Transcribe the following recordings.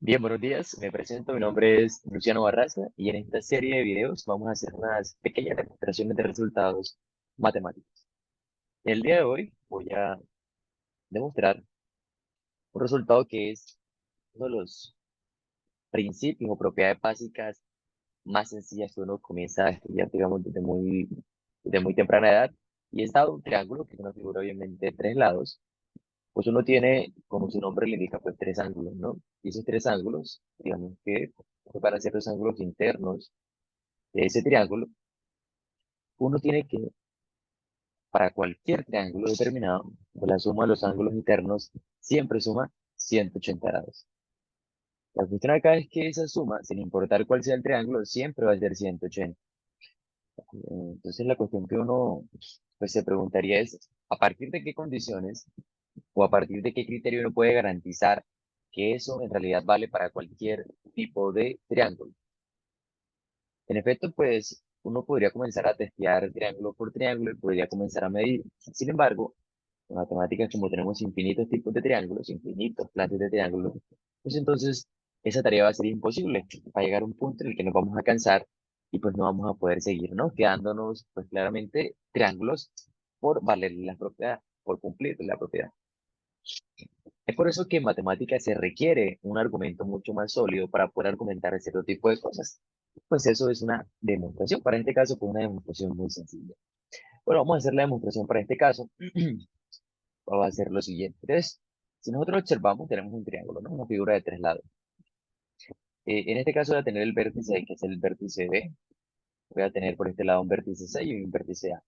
Bien, buenos días. Me presento, mi nombre es Luciano Barraza y en esta serie de videos vamos a hacer unas pequeñas demostraciones de resultados matemáticos. El día de hoy voy a demostrar un resultado que es uno de los principios o propiedades básicas más sencillas que uno comienza a estudiar, digamos, desde muy temprana edad. Y es dado un triángulo, que es una figura obviamente de tres lados, pues uno tiene, como su nombre le indica, pues tres ángulos, ¿no? Y esos tres ángulos, digamos que para hacer los ángulos internos de ese triángulo, uno tiene que, para cualquier triángulo determinado, pues la suma de los ángulos internos siempre suma 180 grados. La cuestión acá es que esa suma, sin importar cuál sea el triángulo, siempre va a ser 180. Entonces la cuestión que uno pues, se preguntaría es, ¿a partir de qué condiciones o a partir de qué criterio uno puede garantizar que eso en realidad vale para cualquier tipo de triángulo? En efecto, pues uno podría comenzar a testear triángulo por triángulo y podría comenzar a medir. Sin embargo, en matemáticas, como tenemos infinitos tipos de triángulos, infinitos clases de triángulos, pues entonces esa tarea va a ser imposible. Va a llegar un punto en el que nos vamos a cansar y pues no vamos a poder seguir, ¿no? Quedándonos pues claramente triángulos por valer la propiedad, por cumplir la propiedad. Es por eso que en matemáticas se requiere un argumento mucho más sólido para poder argumentar cierto tipo de cosas. Pues eso es una demostración. Para este caso, pues una demostración muy sencilla. Bueno, vamos a hacer la demostración para este caso. Vamos a hacer lo siguiente. Entonces, si nosotros observamos, tenemos un triángulo, ¿no? Una figura de tres lados. En este caso voy a tener el vértice, que es el vértice B. Voy a tener por este lado un vértice C y un vértice A.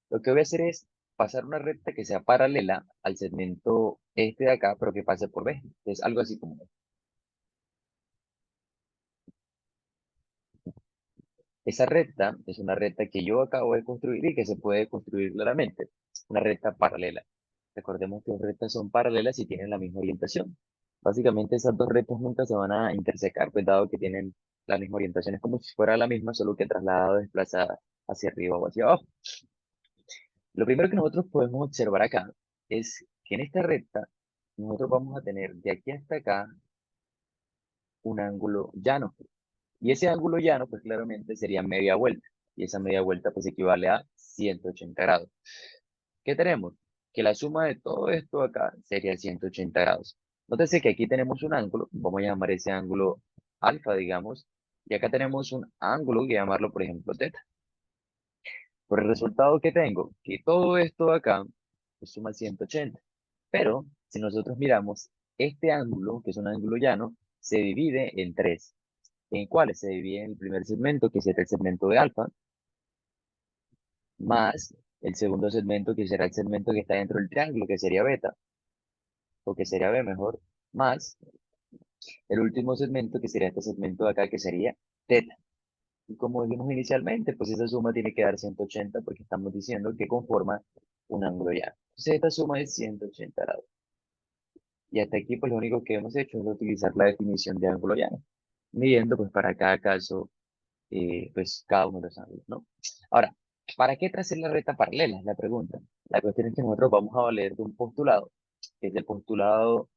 Lo que voy a hacer es pasar una recta que sea paralela al segmento este de acá, pero que pase por B. Es algo así como esa recta es una recta que yo acabo de construir y que se puede construir claramente. Una recta paralela. Recordemos que las rectas son paralelas y tienen la misma orientación. Básicamente esas dos rectas nunca se van a intersecar, pues dado que tienen la misma orientación. Es como si fuera la misma, solo que trasladada o desplazada hacia arriba o hacia abajo. Lo primero que nosotros podemos observar acá es que en esta recta nosotros vamos a tener de aquí hasta acá un ángulo llano. Y ese ángulo llano, pues claramente sería media vuelta. Y esa media vuelta, pues equivale a 180 grados. ¿Qué tenemos? Que la suma de todo esto acá sería 180 grados. Nótese que aquí tenemos un ángulo, vamos a llamar ese ángulo alfa, digamos, y acá tenemos un ángulo que llamarlo, por ejemplo, teta. Por el resultado que tengo, que todo esto de acá pues, suma 180. Pero si nosotros miramos, este ángulo, que es un ángulo llano, se divide en tres. ¿En cuáles? Se divide en el primer segmento, que será el segmento de alfa, más el segundo segmento, que será el segmento que está dentro del triángulo, que sería beta, o que sería B mejor, más el último segmento, que sería este segmento de acá, que sería teta. Y como dijimos inicialmente, pues esa suma tiene que dar 180 porque estamos diciendo que conforma un ángulo llano. Entonces esta suma es 180 grados. Y hasta aquí, pues lo único que hemos hecho es utilizar la definición de ángulo llano, midiendo pues para cada caso pues cada uno de los ángulos, ¿no? Ahora, ¿para qué trazar la recta paralela? Es la pregunta. La cuestión es que nosotros vamos a valer de un postulado, que es el postulado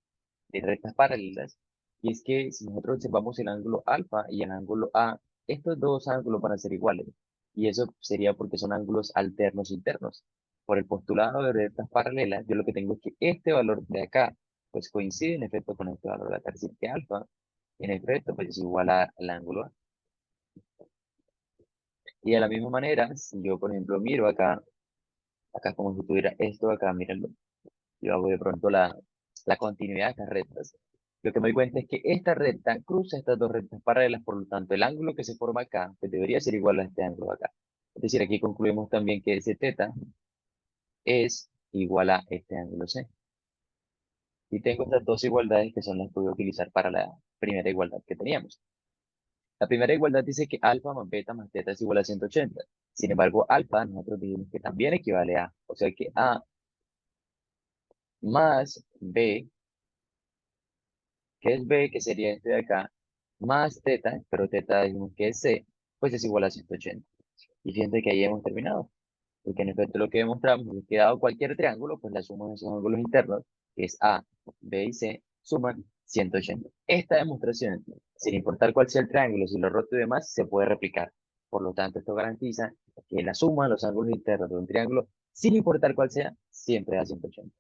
de rectas paralelas, y es que si nosotros observamos el ángulo alfa y el ángulo A, estos dos ángulos van a ser iguales, y eso sería porque son ángulos alternos internos. Por el postulado de rectas paralelas, yo lo que tengo es que este valor de acá, pues coincide en efecto con este valor de acá, es decir, que alfa, en efecto, pues es igual al ángulo A. Y de la misma manera, si yo, por ejemplo, miro acá como si tuviera esto acá, mírenlo, yo hago de pronto la continuidad de estas rectas. Lo que me doy cuenta es que esta recta cruza estas dos rectas paralelas, por lo tanto, el ángulo que se forma acá, pues debería ser igual a este ángulo acá. Es decir, aquí concluimos también que ese teta es igual a este ángulo C. Y tengo estas dos igualdades que son las que voy a utilizar para la primera igualdad que teníamos. La primera igualdad dice que alfa más beta más teta es igual a 180. Sin embargo, alfa nosotros dijimos que también equivale a, o sea que A más B, que es B, que sería este de acá, más teta, pero teta dijimos que es C, pues es igual a 180. Y fíjense que ahí hemos terminado, porque en efecto lo que demostramos es que dado cualquier triángulo, pues la suma de sus ángulos internos, que es A, B y C, suman 180. Esta demostración, sin importar cuál sea el triángulo, si lo roto y demás, se puede replicar. Por lo tanto, esto garantiza que la suma de los ángulos internos de un triángulo, sin importar cuál sea, siempre da 180.